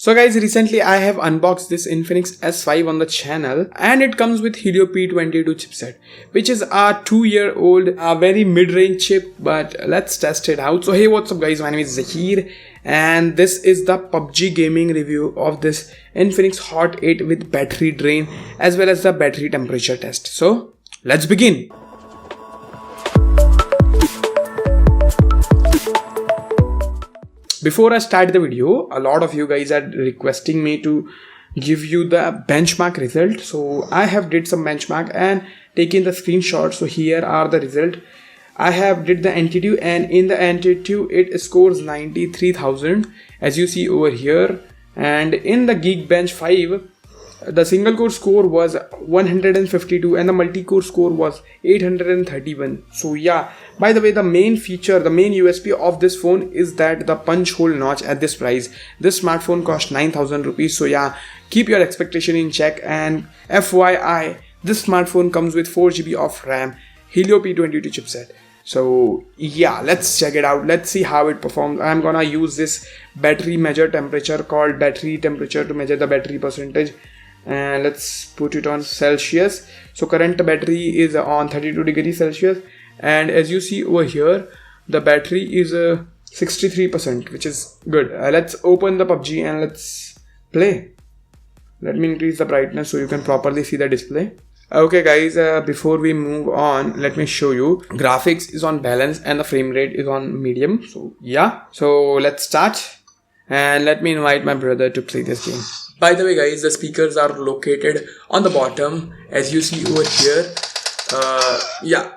So guys, recently I have unboxed this Infinix S5 on the channel, and it comes with Helio P22 chipset, which is a 2-year-old, a very mid-range chip, but let's test it out. So hey, what's up guys, my name is Zahir and this is the PUBG gaming review of this Infinix Hot 8 with battery drain as well as the battery temperature test. So let's begin. Before I start the video, a lot of you guys are requesting me to give you the benchmark result. So I have did some benchmark and taken the screenshot. So here are the result. I have did the NTT, and in the NTT it scores 93,000 as you see over here. And in the Geekbench 5, the single core score was 152 and the multi-core score was 831. So yeah, by the way, the main feature, the main USP of this phone is that the punch hole notch at this price. This smartphone cost 9,000 rupees. So yeah, keep your expectation in check. And FYI, this smartphone comes with 4GB of RAM, Helio P22 chipset. So yeah, let's check it out. Let's see how it performs. I'm gonna use this battery measure temperature called battery temperature to measure the battery percentage. And let's put it on Celsius. So current battery is on 32 degrees Celsius, and as you see over here, the battery is 63%, which is good. Let's open the PUBG and let's play. Let me increase the brightness so you can properly see the display. Okay guys, before we move on, let me show you. Graphics is on balance and the frame rate is on medium. So yeah, so let's start, and let me invite my brother to play this game. By the way guys, the speakers are located on the bottom as you see over here. Yeah.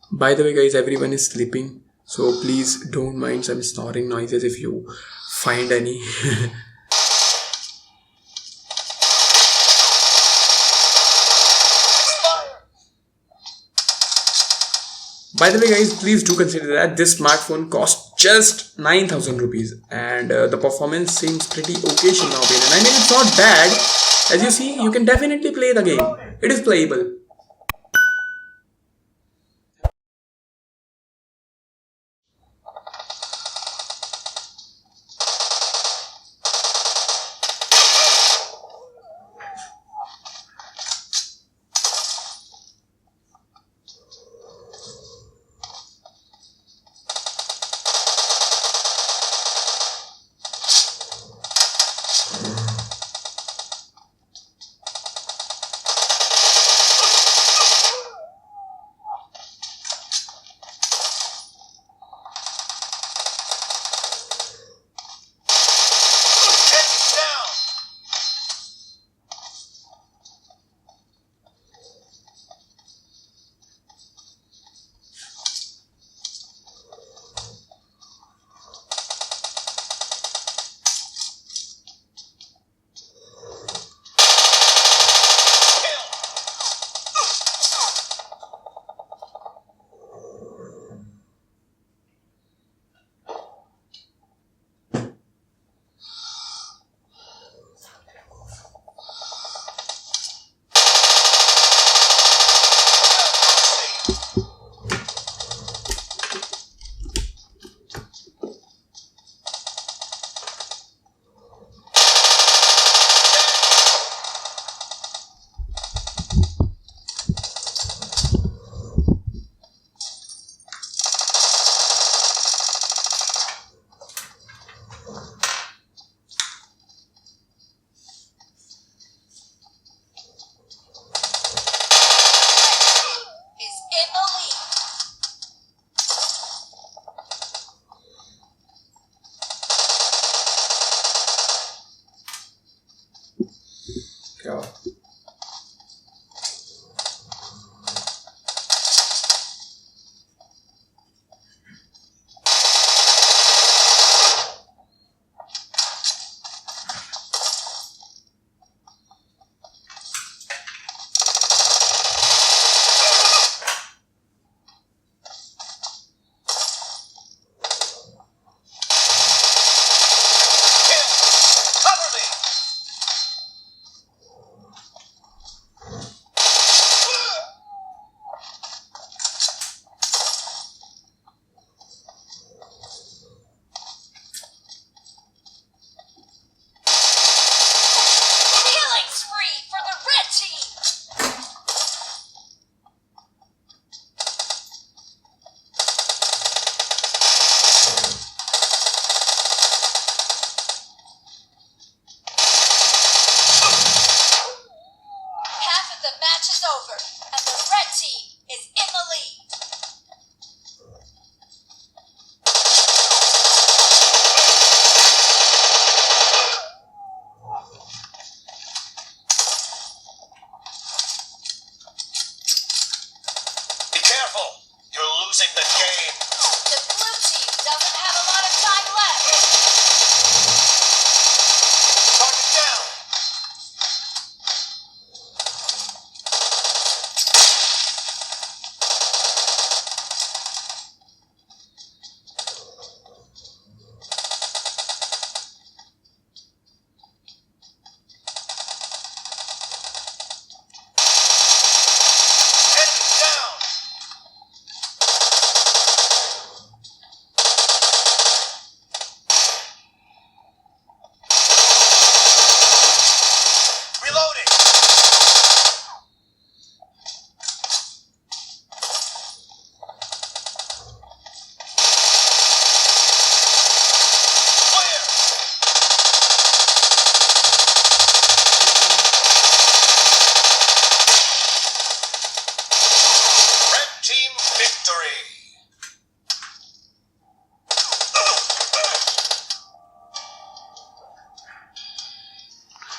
By the way guys, everyone is sleeping, so please don't mind some snoring noises if you find any. By the way guys, please do consider that this smartphone costs just 9,000 rupees and the performance seems pretty okay in my opinion. I mean, it's not bad. As you see, you can definitely play the game. It is playable.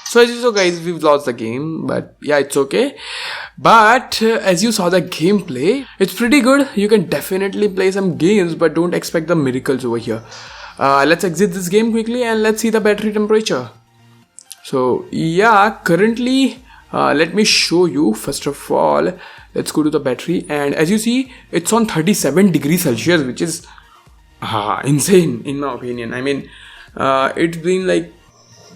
So as you saw guys, we've lost the game, but yeah, it's okay. But as you saw the gameplay, it's pretty good. You can definitely play some games, but don't expect the miracles over here. Let's exit this game quickly and let's see the battery temperature. So yeah, currently let me show you. First of all, let's go to the battery, and as you see, it's on 37 degrees Celsius, which is insane in my opinion. I mean, it's been like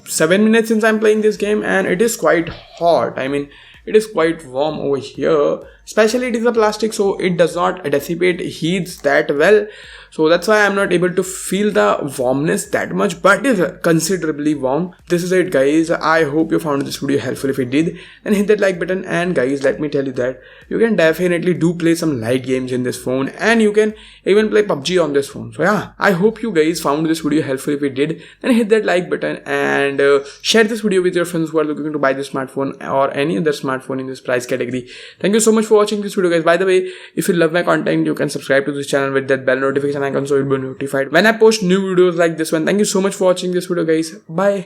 7 minutes since I'm playing this game and it is quite hot. I mean, it is quite warm over here, especially it is a plastic, so it does not dissipate heats that well. So that's why I'm not able to feel the warmness that much, but it is considerably warm. This is it guys. I hope you found this video helpful. If you did, then hit that like button, and guys, let me tell you that you can definitely do play some light games in this phone, and you can even play PUBG on this phone. So yeah, I hope you guys found this video helpful. If you did, then hit that like button and share this video with your friends who are looking to buy this smartphone or any other smartphone in this price category. Thank you so much for watching this video guys. By the way, if you love my content, you can subscribe to this channel with that bell notification icon so you'll be notified when I post new videos like this one. Thank you so much for watching this video guys. Bye.